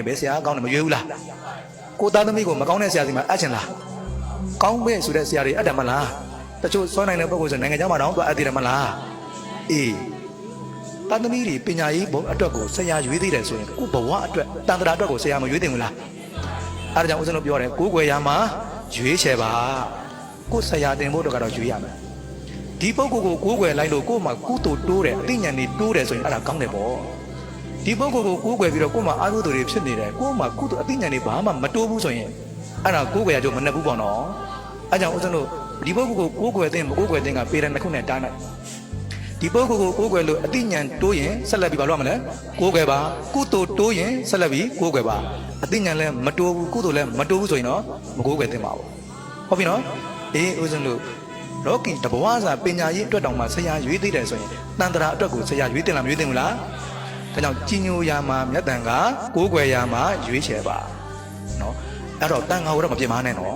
ဘယ်ဆရာကောင်းတယ်မရွေးဘူးလားကိုသားသမီးကိုမကောင်းတဲ့ဆရာစီမှာအပ်ချင်လားကောင်းပဲဆိုတဲ့ဆရာတွေအပ်တယ်မလားတချို့စွမ်းနိုင်တဲ့ပုဂ္ဂိုလ်ဆိုနိုင်ငံခြားမှာတော့သူအပ်တယ်မလားအေးသားသမီးတွေပညာရေးဘုံအတွက်ကိုဆရာရွေးသေးတယ်ဆိုရင်ကိုဘဝအတွက်တန်ត្រာအတွက်ကိုဆရာမရွေးသင့်ဘူးလားအဲဒါကြောင့်ဦးဇင်းတို့ပြောတယ်ကိုယ်ွယ်ရာမှာရွေးချယ်ပါကိုဆရာတင်ဖို့တော့ကတော့ရွေးရမယ်ဒီပုဂ္ဂိုလ်ကိုကိုယ်ွယ်လိုက်လို့ကို့မှာကုသိုလ်တိုးတယ်အသိဉာဏ်တွေတိုးတယ်ဆိုရင်အဲ့ဒါကောင်းတယ်ပေါ့ဒီပုဂ္ဂိုလ်ကိုကိုယ်ွယ်ပြီးတော့ကို့မှာအာဟုသူတွေဖြစ်နေတယ်ကို့မှာကုသိုလ်အသိဉာဏ်တွေဘာမှမတိုးဘူးဆိုရင်အဲ့ဒါကိုယ်ွယ်ရကြမနှက်ဘူးပေါ့နော်အဲကြောင့်ဦးဇင်းတို့ဒီပုဂ္ဂိုလ်ကိုကိုယ်ွယ်တဲ့မကိုယ်ွယ်တဲ့ကပေတယ်နှစ်ခုနဲ့တားနိုင်ဒီပုဂ္ဂိုလ်ကိုကိုယ်ွယ်လို့အသိဉာဏ်တိုးရင်ဆက်လက်ပြီးဘာလုပ်ရမလဲကိုယ်ွယ်ပါကုသိုလ်တိုးရင်ဆက်လက်ပြီးကိုယ်ွယ်ပါအသိဉာဏ်လည်းမတိုးဘူးကုသိုလ်လည်းမတိုးဘူးဆိုရင်တော့မကိုယ်ွယ်သင့်ပါဘူးဟုတ်ပြီနော်အေးဦးဇင်းတို့လောကီတဘဝစာပညာရေးအတွက်တောင်မှဆရာရွေးသေးတယ်ဆိုရင်တန်ត្រာအတွက်ကိုဆရာရွေးတင်လားမရွေးတင်ဘူးလားဒါကြောင့်ကြီးညိုရာမှာမြတ်တန်ကကိုးကွယ်ရာမှာရွေးချယ်ပါနော်အဲ့တော့တန်ခါတော့မပြစ်မှားနဲ့နော်